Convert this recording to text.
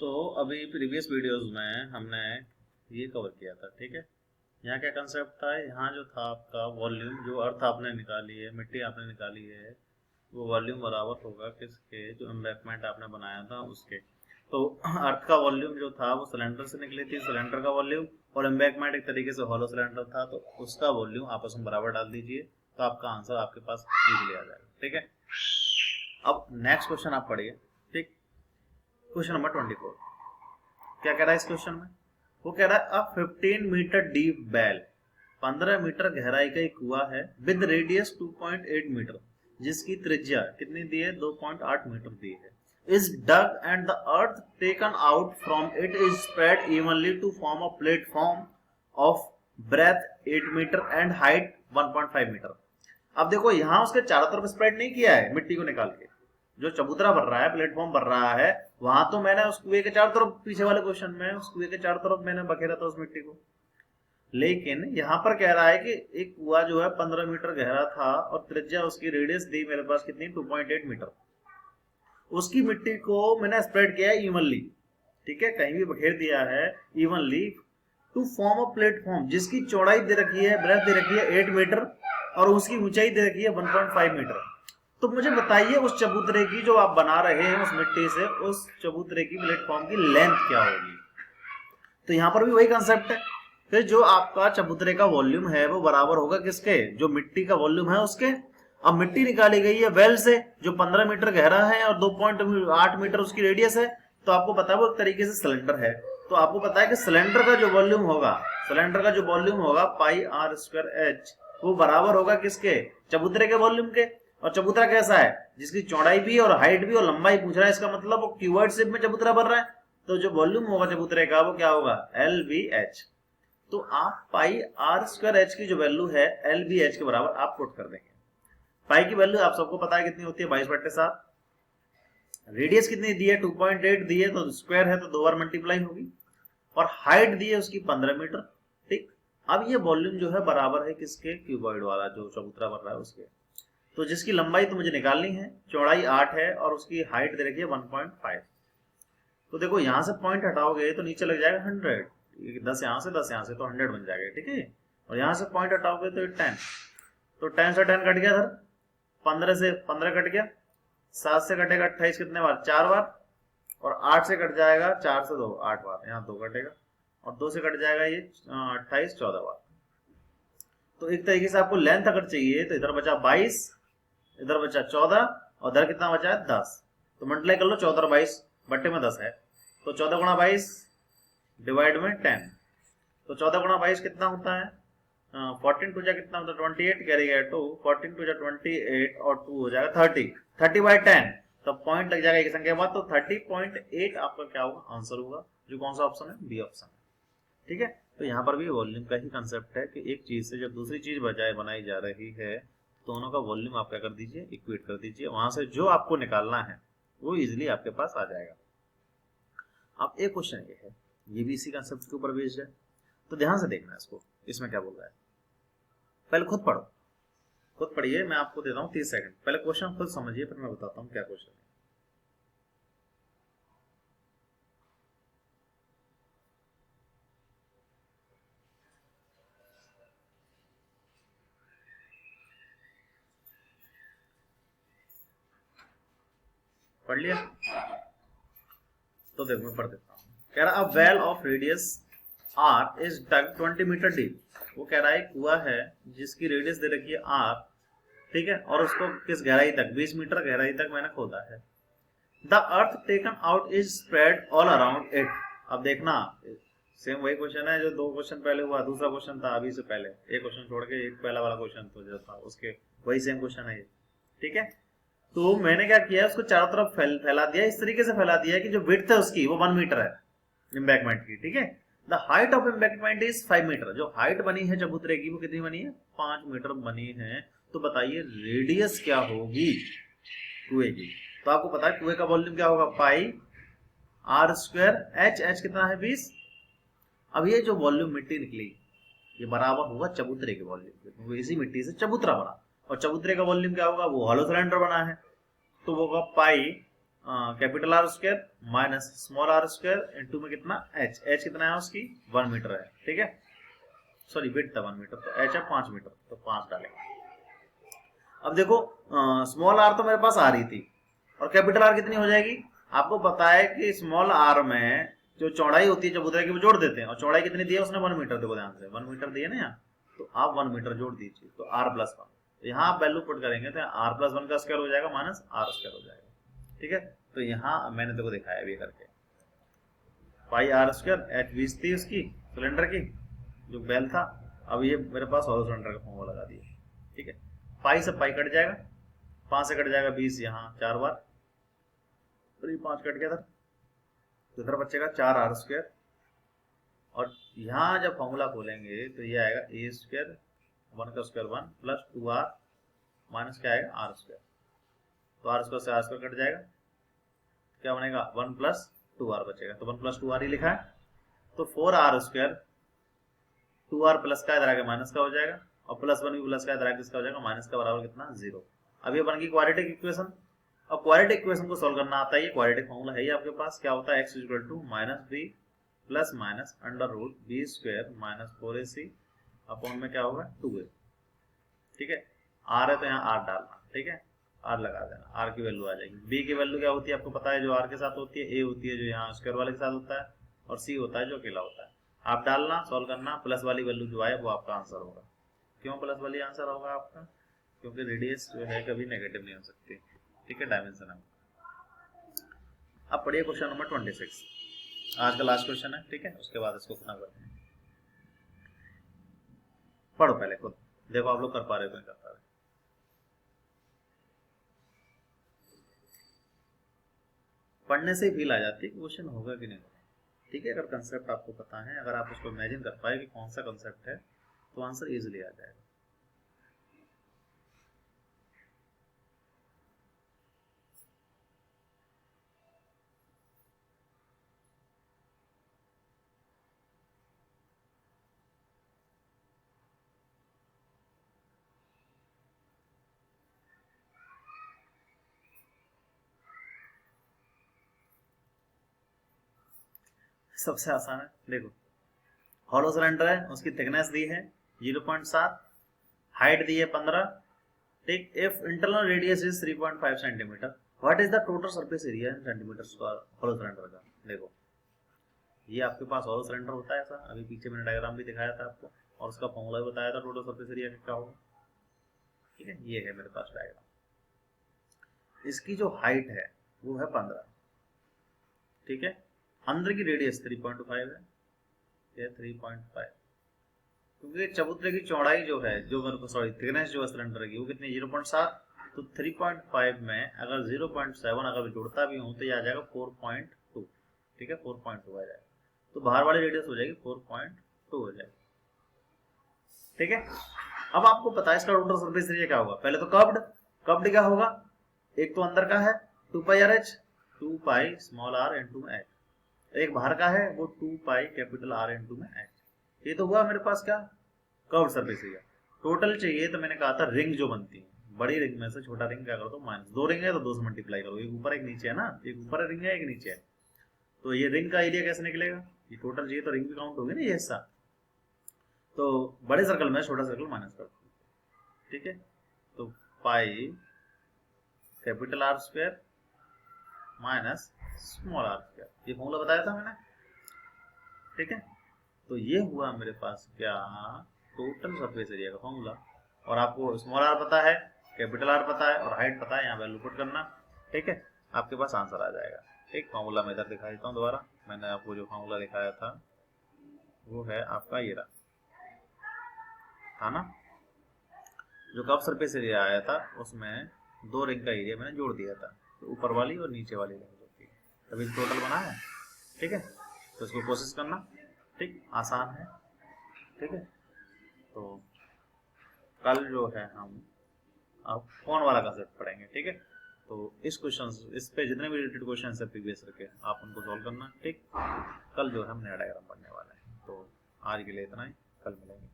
तो अभी previous videos में हमने ये कवर किया था, ठीक है। यहाँ क्या कंसेप्ट था, यहाँ जो था आपका वॉल्यूम, जो अर्थ आपने निकाली है, मिट्टी आपने निकाली है, वो वॉल्यूम बराबर होगा किसके, जो एम्बैकमेंट आपने बनाया था उसके। तो अर्थ का वॉल्यूम जो था वो सिलेंडर से निकली थी, सिलेंडर का वॉल्यूम, और एम्बैकमेंट एक तरीके से हॉलो सिलेंडर था, तो उसका वॉल्यूम आपस में बराबर डाल दीजिए, तो आपका आंसर आपके पास इजीली आ जाएगा, ठीक है। अब नेक्स्ट क्वेश्चन आप पढ़िए, ठीक। क्वेश्चन नंबर 24 क्या कह रहा है इस क्वेश्चन में, वो कह रहा है अ 15 मीटर डीप बेल, 15 मीटर गहराई का एक कुआ है, विद रेडियस 2.8 मीटर, जिसकी त्रिज्या कितनी दी है, 2.8 मीटर दी है, is dug and the earth taken out from it is spread evenly to form a platform of breadth 8 metre and height 1.5 metre. अब देखो यहाँ उसके चारों तरफ स्प्रेड नहीं किया है मिट्टी को निकाल के, जो चबूतरा बन रहा है, प्लेटफॉर्म बन रहा है, वहां तो मैंने उस कुएं के चारों तरफ, पीछे वाले क्वेश्चन में उस कुएं के चारों तरफ मैंने बखेरा था उस मिट्टी को। लेकिन यहाँ पर कह रहा है कि एक कुआ जो है 15 मीटर गहरा था और त्रिज्या उसकी रेडियस दी मेरे पास कितनी, 2.8 मीटर। उसकी मिट्टी को मैंने स्प्रेड किया है इवनली, ठीक है, कहीं भी बखेर दिया है evenly, to form a platform, जिसकी चौड़ाई दे रखी है, ब्रेथ दे रखी है 8 मीटर और उसकी ऊंचाई दे रखी है 1.5 मीटर। तो मुझे बताइए उस चबूतरे की जो आप बना रहे हैं उस मिट्टी से, उस चबूतरे की प्लेटफॉर्म की लेंथ क्या होगी। तो यहां पर भी वही कंसेप्ट है, फिर जो आपका चबूतरे का वॉल्यूम है वो बराबर होगा किसके, जो मिट्टी का वॉल्यूम है उसके। अब मिट्टी निकाली गई है वेल से जो 15 मीटर गहरा है और 2.8 मीटर उसकी रेडियस है, तो आपको पता है वो एक तरीके से सिलेंडर है, तो आपको पता है कि सिलेंडर का जो वॉल्यूम होगा, सिलेंडर का जो वॉल्यूम होगा पाई आर स्क्वायर एच, वो बराबर होगा किसके, चबूतरे के वॉल्यूम के। और चबूतरा कैसा है, जिसकी चौड़ाई भी और हाइट भी और लंबाई पूछ रहा है, इसका मतलब वो क्यूबॉइड शेप में चबूतरा बन रहा है, तो जो वॉल्यूम होगा चबूतरे का वो क्या होगा, एल बी एच। तो आप पाई आर स्क्वायर एच की जो वैल्यू है एल बी एच के बराबर आप पुट कर देंगे। पाई की वैल्यू आप सबको पता है कितनी होती है, 22/7। रेडियस कितनी दी है, 2.8 दी है, तो स्क्वायर है तो 2 बार मल्टीप्लाई होगी, और हाइट दी है उसकी 15 मीटर, ठीक। अब ये वॉल्यूम जो है बराबर है किसके, क्यूबॉइड वाला जो चबूतरा बन रहा है उसके। तो जिसकी लंबाई तो मुझे निकालनी है, चौड़ाई 8 है और उसकी हाइट दे रखी है 1.5। तो देखो यहां से पॉइंट हटाओगे तो नीचे लग जाएगा 100, 10 यहाँ से 10 यहाँ से, तो 100 बन जाएगा, ठीक है। और यहां से पॉइंट हटाओगे तो 10, तो 10 से 10 कट गया सर, 15 से 15 कट गया, 7 से कटेगा 28 कितने बार, 4 बार, और 8 से कट जाएगा 4 से 2 8 बार, यहाँ 2 कटेगा, और 2 से कट जाएगा ये 28 14 बार। तो एक तरीके से आपको लेंथ अगर चाहिए तो इधर बचा 22, इधर बचा 14, और इधर कितना बचा है 10, तो मल्टीप्लाई कर लो, 14 और 22 बट्टे में 10 है, तो 14 गुणा 22 डिवाइड में 10, तो 14 गुणा 22 कितना होता है, 14 टू जा कितना होता है 28, कैरी गया 2, 14 टू जा 28 और 2 हो जाएगा 30/10, तो पॉइंट लग जाएगा एक संख्या के बाद, तो 30.8 आपका क्या होगा, आंसर होगा, जो कौन सा ऑप्शन है, बी ऑप्शन है, ठीक है। तो यहाँ पर भी वॉल्यूम का ही कंसेप्ट है कि एक चीज से जब दूसरी चीज बजाय बनाई जा रही है, दोनों का वॉल्यूम आप क्या कर दीजिए, इक्वेट कर दीजिए, वहां से जो आपको निकालना है वो इजीली आपके पास आ जाएगा। अब एक क्वेश्चन ये है, ये भी इसी कंसेप्ट के ऊपर बेस्ड है, तो ध्यान से देखना इसको, इसमें क्या बोल रहा है, पहले खुद पढ़ो, खुद पढ़िए, मैं आपको देता हूँ 30 सेकंड, पहले क्वेश्चन खुद समझिए फिर मैं बताता हूँ क्या क्वेश्चन है। पढ़ लिया, तो देखो मैं पढ़ देता हूँ। कह रहा है well of radius R is dug 20 metre deep, वो कह रहा है कुआ है जिसकी रेडियस दे रखी है आर, ठीक है, और उसको किस गहराई तक, 20 मीटर गहराई तक मैंने खोदा है। The earth taken out is spread all around it. अब देखना सेम वही क्वेश्चन है जो 2 क्वेश्चन पहले हुआ, दूसरा क्वेश्चन था अभी से पहले, एक क्वेश्चन छोड़ के एक पहला वाला क्वेश्चन तो जो था उसके वही सेम क्वेश्चन है ये, ठीक है। तो मैंने क्या किया, उसको चारों तरफ फैला दिया, इस तरीके से फैला दिया कि जो विड्थ है उसकी वो 1 मीटर है एम्बैकमेंट की, ठीक है। The height of embankment is 5 metre, जो हाइट बनी है चबूतरे की वो कितनी बनी है, 5 मीटर बनी है। तो बताइए रेडियस क्या होगी कुएं की, तो आपको पता है कुएं का वॉल्यूम क्या होगा, पाई आर स्क्वायर एच, एच कितना है 20। अब ये जो वॉल्यूम मिट्टी निकली ये बराबर होगा चबूतरे के वॉल्यूम के, वो इसी मिट्टी से चबूतरा बना, और चबूतरे का वॉल्यूम क्या होगा, वो हॉलो सिलेंडर बना है, तो वो होगा pi capital R square minus small R square into में कितना एच, एच कितना है उसकी 1 मीटर है, ठीक है, सॉरी विड्थ था 1 मीटर, तो एच है 5 मीटर, तो 5 डालेंगे। अब देखो स्मॉल आर तो मेरे पास आ रही थी और कैपिटल आर कितनी हो जाएगी, आपको पता है कि स्मॉल आर में जो चौड़ाई होती है चबूतरे की वो जोड़ देते हैं, और चौड़ाई कितनी दी है उसने 1 मीटर, देखो ध्यान से 1 मीटर दी है ना यहाँ, तो आप 1 मीटर जोड़ दीजिए, तो r+1, यहाँ आप वैल्यू पुट करेंगे तो r+1 का स्क्वायर हो जाएगा माइनस r स्क्वायर हो जाएगा, ठीक है। तो यहाँ मैंने देखो दिखाया अभी करके, पाई r स्क्वायर, h 20 थी उसकी सिलेंडर की जो बेल था, अब ये मेरे पास हॉलो सिलेंडर का फॉर्मूला लगा दिया, ठीक है। पाई से पाई कट जाएगा, 5 से कट जाएगा 20, यहाँ 4 बार, तो ये 5 कट गया था, तो इधर बचेगा 4r स्क्वायर, और यहाँ जब फॉर्मूला खोलेंगे तो ये आएगा a स्क्वायर 1 का स्क्वायर 1 प्लस 2r माइनस क्या आएगा r स्क्वायर, तो r स्क्वायर से r स्क्वायर कट जाएगा, क्या बनेगा 1 प्लस 2r बचेगा, तो 1 प्लस 2r ही लिखा है, तो 4r स्क्वायर 2r प्लस का इधर आगे माइनस का हो जाएगा, और प्लस 1 भी प्लस का इधर आगे किसका हो जाएगा माइनस का, बराबर कितना 0। अब ये बन गई क्वाड्रेटिक इक्वेशन। अब क्वाड्रेटिक इक्वेशन को सॉल्व करना आता है, ये क्वाड्रेटिक फॉर्मूला है ये आपके पास, क्या होता है x equal to minus B plus minus under root B square minus 4ac upon में क्या होगा 2a, ठीक है। r है तो यहाँ r डालना, ठीक है, r लगा देना, r की वैल्यू आ जाएगी। b की वैल्यू क्या होती है आपको पता है, जो r के साथ होती है, a होती है जो यहाँ स्क्वायर वाले के साथ होता है, और c होता है जो अकेला होता है। आप डालना, सॉल्व करना, प्लस वाली वैल्यू जो आए वो आपका आंसर होगा। क्यों प्लस वाली आंसर होगा आपका, क्योंकि रेडियस जो है कभी नेगेटिव नहीं हो सकती, ठीक है, डायमेंशन है। अब पढ़िए क्वेश्चन नंबर 26, आज का लास्ट क्वेश्चन है, ठीक है, उसके बाद इसको खत्म करते हैं। पढ़ो पहले खुद, देखो आप लोग कर पा रहे हो, कर पा रहे। पढ़ने से ही फील आ जाती है कि क्वेश्चन होगा कि नहीं होगा, ठीक है। अगर कंसेप्ट आपको पता है, अगर आप उसको इमेजिन कर पाए कि कौन सा कंसेप्ट है, तो आंसर इजीली आ जाएगा। सबसे आसान है, देखो हॉलो सिलेंडर है, उसकी थिकनेस दी है 0.7, हाइट दी है 15, ठीक। If internal radius is 3.5 centimetre, what is the total surface area in centimetre square hollow cylinder का। देखो ये आपके पास हॉलो सिलेंडर होता है ऐसा, अभी पीछे मैंने डायग्राम भी दिखाया था आपको, और उसका फॉर्मूला भी बताया था टोटल सरफेस एरिया क्या होगा, ठीक है। ये है मेरे पास डायग्राम, इसकी जो हाइट है वो है 15, ठीक है। अंदर की रेडियस 3.5 है, ये 3.5, क्योंकि चबूतरे की चौड़ाई जो है, जो मेरे को सॉरी थिकनेस जो है सिलेंडर की वो कितनी 0.7, तो 3.5 में अगर 0.7 अगर जोड़ता भी हूँ तो ये आ जाएगा 4.2, ठीक है, 4.2 आ जाएगा, तो बाहर वाली रेडियस हो जाएगी 4.2 हो जाएगी, ठीक है। अब आपको पता है इसका टोटल सरफेस एरिया क्या होगा, पहले तो कर्व्ड, कर्व्ड क्या होगा, एक तो अंदर का है 2 pi R H, 2 pi small R into में एच, एक बाहर का है वो 2 पाई कैपिटल आर इनटू में एच। ये तो हुआ मेरे पास क्या, कर्व सरफेस एरिया। टोटल चाहिए तो मैंने कहा था रिंग जो बनती है, बड़ी रिंग में से छोटा रिंग क्या करो तो माइनस, 2 रिंग है तो 2 से मल्टीप्लाई करो, एक ऊपर एक नीचे है ना, एक ऊपर रिंग है एक नीचे है, तो ये रिंग का एरिया कैसे निकलेगा, ये टोटल चाहिए तो रिंग भी काउंट होगी ना ये हिस्सा, तो बड़े सर्कल में छोटा सर्कल माइनस कर, ठीक है। तो pi capital R square minus small R square, ये फॉर्मूला बताया था मैंने, ठीक है। तो ये हुआ मेरे पास क्या, टोटल सरफेस एरिया का फॉर्मूला, और आपको स्मॉल आर पता है, कैपिटल आर पता है, और हाइट पता है, यहाँ वैल्यू पुट करना, ठीक है, आपके पास आंसर आ जाएगा। एक फॉर्मूला मैं इधर दिखा देता हूँ दोबारा, मैंने आपको जो फॉर्मूला दिखाया था वो है आपका ये रहा, था ना, जो कप सरफेस एरिया आया था उसमें 2 रिंग का एरिया मैंने जोड़ दिया था, तो ऊपर वाली और नीचे वाली रिंग होती है, तभी टोटल बना है, ठीक है। तो इसको कोशिश करना, ठीक, आसान है, ठीक है। तो कल जो है हम अब कौन वाला कंसेप्ट पढ़ेंगे, ठीक है। तो इस क्वेश्चन, इस पे जितने भी रिलेटेड क्वेश्चन है प्रीवियस रखे आप उनको सॉल्व करना, ठीक। कल जो है हम नया डायग्राम पढ़ने वाले हैं, तो आज के लिए इतना ही, कल मिलेंगे।